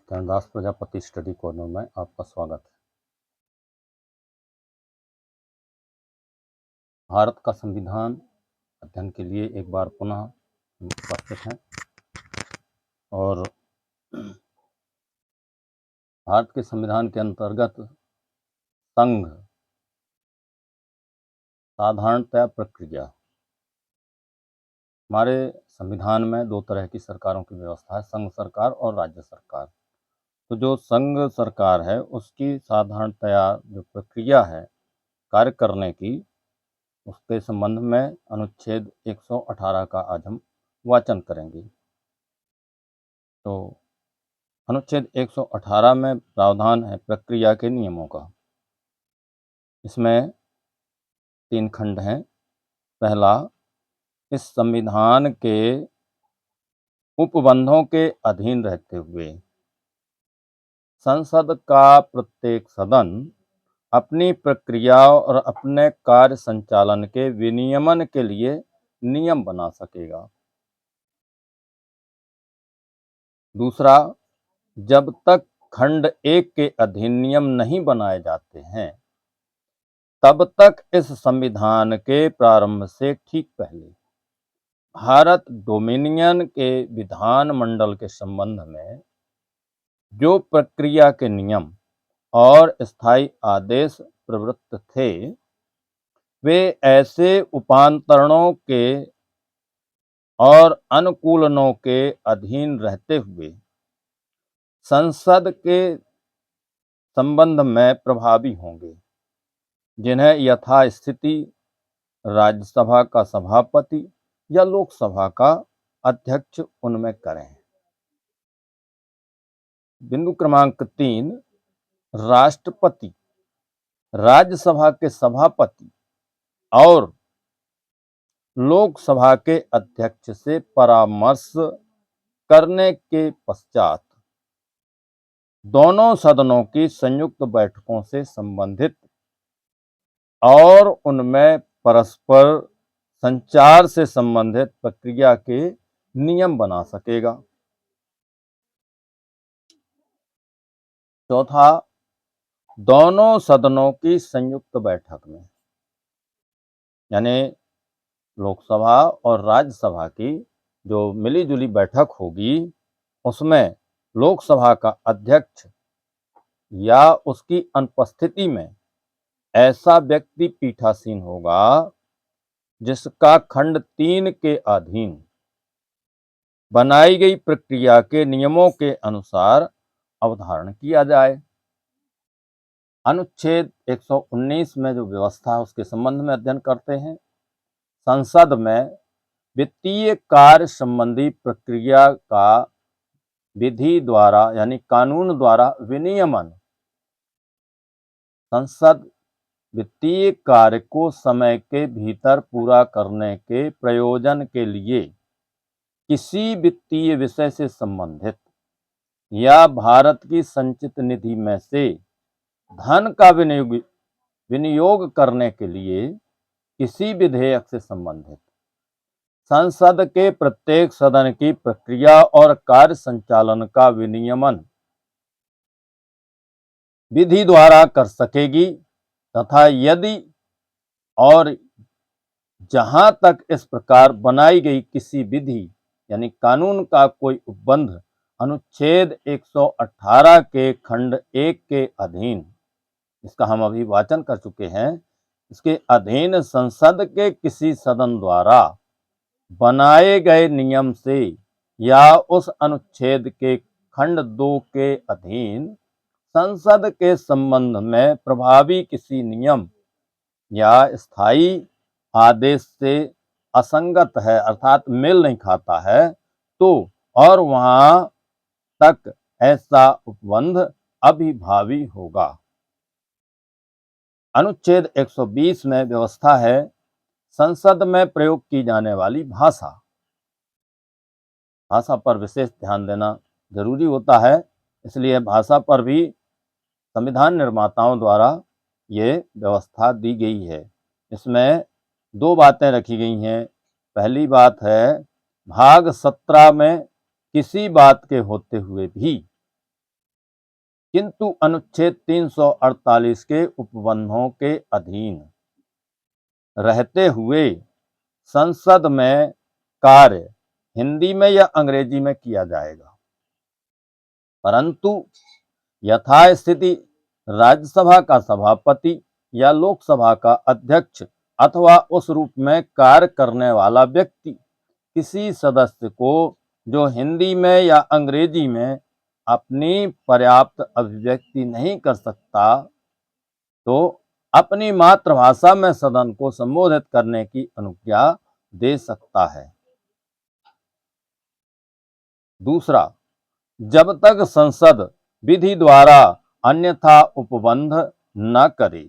Dhandas Prajapati study corner में आपका स्वागत है। भारत का संविधान अध्ययन के लिए एक बार पुनः हम उपस्थित हैं और भारत के संविधान के अंतर्गत संघ साधारणतया प्रक्रिया, हमारे संविधान में दो तरह की सरकारों की व्यवस्था है, संघ सरकार और राज्य सरकार। तो जो संघ सरकार है उसकी साधारणतया जो प्रक्रिया है कार्य करने की, उसके संबंध में अनुच्छेद 118 का आज हम वाचन करेंगे। तो अनुच्छेद 118 में प्रावधान है प्रक्रिया के नियमों का। इसमें 3 खंड हैं। पहला, इस संविधान के उपबंधों के अधीन रहते हुए संसद का प्रत्येक सदन अपनी प्रक्रिया और अपने कार्य संचालन के विनियमन के लिए नियम बना सकेगा। दूसरा, जब तक खंड 1 के अधिनियम नहीं बनाए जाते हैं तब तक इस संविधान के प्रारंभ से ठीक पहले भारत डोमिनियन के विधान मंडल के संबंध में जो प्रक्रिया के नियम और स्थायी आदेश प्रवृत्त थे, वे ऐसे उपांतरणों के और अनुकूलनों के अधीन रहते हुए संसद के संबंध में प्रभावी होंगे, जिन्हें यथास्थिति राज्यसभा का सभापति या लोकसभा का अध्यक्ष उनमें करें। बिंदु क्रमांक 3, राष्ट्रपति राज्यसभा के सभापति और लोकसभा के अध्यक्ष से परामर्श करने के पश्चात दोनों सदनों की संयुक्त बैठकों से संबंधित और उनमें परस्पर संचार से संबंधित प्रक्रिया के नियम बना सकेगा। चौथा, दोनों सदनों की संयुक्त बैठक में, यानी लोकसभा और राज्यसभा की जो मिली-जुली बैठक होगी, उसमें लोकसभा का अध्यक्ष या उसकी अनुपस्थिति में ऐसा व्यक्ति पीठासीन होगा जिसका खंड 3 के अधीन बनाई गई प्रक्रिया के नियमों के अनुसार अवधारण किया जाए। अनुच्छेद 119 में जो व्यवस्था है उसके संबंध में अध्ययन करते हैं। संसद में वित्तीय कार्य संबंधी प्रक्रिया का विधि द्वारा यानी कानून द्वारा विनियमन, संसद वित्तीय कार्य को समय के भीतर पूरा करने के प्रयोजन के लिए किसी वित्तीय विषय से संबंधित या भारत की संचित निधि में से धन का विनियोग करने के लिए किसी विधेयक से संबंधित संसद के प्रत्येक सदन की प्रक्रिया और कार्य संचालन का विनियमन विधि द्वारा कर सकेगी तथा यदि और जहां तक इस प्रकार बनाई गई किसी विधि यानी कानून का कोई उपबंध अनुच्छेद 118 के खंड 1 के अधीन, इसका हम अभी वाचन कर चुके हैं, इसके अधीन संसद के किसी सदन द्वारा बनाए गए नियम से या उस अनुच्छेद के खंड 2 के अधीन संसद के संबंध में प्रभावी किसी नियम या स्थायी आदेश से असंगत है, अर्थात मेल नहीं खाता है, तो और वहां तक ऐसा उपबंध अभिभावी होगा। अनुच्छेद 120 में व्यवस्था है संसद में प्रयोग की जाने वाली भाषा पर विशेष ध्यान देना जरूरी होता है, इसलिए भाषा पर भी संविधान निर्माताओं द्वारा ये व्यवस्था दी गई है। इसमें 2 बातें रखी गई हैं। पहली बात है, भाग 17 में किसी बात के होते हुए भी किंतु अनुच्छेद 348 के उपबंधों के अधीन रहते हुए संसद में कार्य हिंदी में या अंग्रेजी में किया जाएगा, परंतु यथास्थिति राज्यसभा का सभापति या लोकसभा का अध्यक्ष अथवा उस रूप में कार्य करने वाला व्यक्ति किसी सदस्य को जो हिंदी में या अंग्रेजी में अपनी पर्याप्त अभिव्यक्ति नहीं कर सकता, तो अपनी मातृभाषा में सदन को संबोधित करने की अनुज्ञा दे सकता है। दूसरा, जब तक संसद विधि द्वारा अन्यथा उपबंध न करे,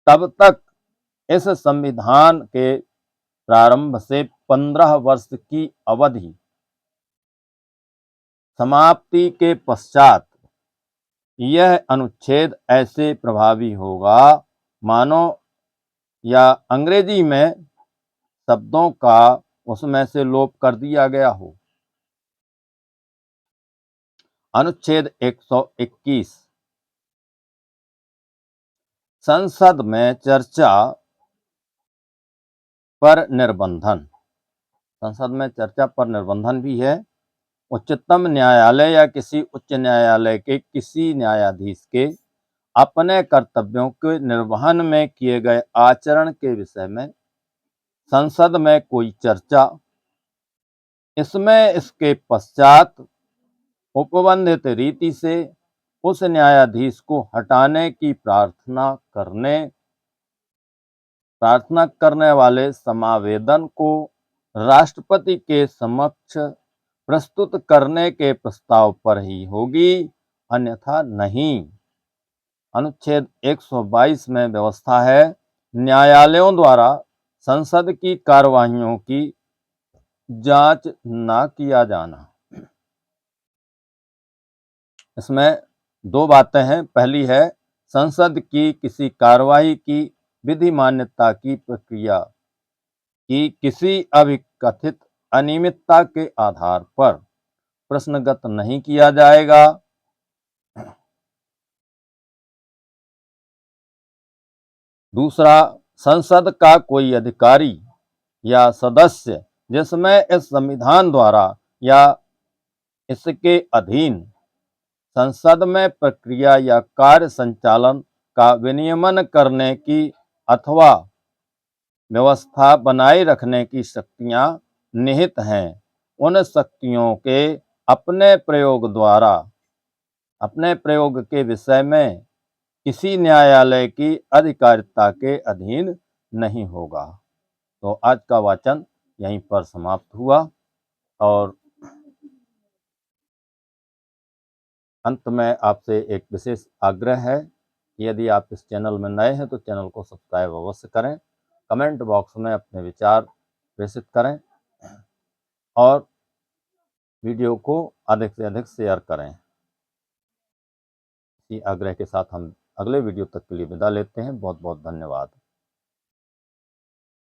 तब तक इस संविधान के प्रारंभ से 15 वर्ष की अवधि समाप्ति के पश्चात यह अनुच्छेद ऐसे प्रभावी होगा मानो या अंग्रेजी में शब्दों का उसमें से लोप कर दिया गया हो। अनुच्छेद 121 संसद में चर्चा पर निर्बंधन। संसद में चर्चा पर निर्बंधन भी है। उच्चतम न्यायालय या किसी उच्च न्यायालय के किसी न्यायाधीश के अपने कर्तव्यों के निर्वहन में किए गए आचरण के विषय में संसद में कोई चर्चा, इसमें इसके पश्चात उपबंधित रीति से उस न्यायाधीश को हटाने की प्रार्थना करने वाले समावेदन को राष्ट्रपति के समक्ष प्रस्तुत करने के प्रस्ताव पर ही होगी, अन्यथा नहीं। अनुच्छेद 122 में व्यवस्था है, न्यायालयों द्वारा संसद की कार्यवाहियों की जांच न किया जाना। इसमें दो बातें हैं। पहली है, संसद की किसी कार्यवाही की विधि मान्यता की प्रक्रिया की किसी अभिकथित अनियमितता के आधार पर प्रश्नगत नहीं किया जाएगा। दूसरा, संसद का कोई अधिकारी या सदस्य जिसमें इस संविधान द्वारा या इसके अधीन संसद में प्रक्रिया या कार्य संचालन का विनियमन करने की अथवा व्यवस्था बनाए रखने की शक्तियां निहित हैं, उन शक्तियों के अपने प्रयोग के विषय में किसी न्यायालय की अधिकारिता के अधीन नहीं होगा। तो आज का वाचन यहीं पर समाप्त हुआ और अंत में आपसे एक विशेष आग्रह है कि यदि आप इस चैनल में नए हैं तो चैनल को सब्सक्राइब अवश्य करें, कमेंट बॉक्स में अपने विचार प्रेषित करें और वीडियो को अधिक से अधिक शेयर करें। इसी आग्रह के साथ हम अगले वीडियो तक के लिए विदा लेते हैं। बहुत बहुत धन्यवाद।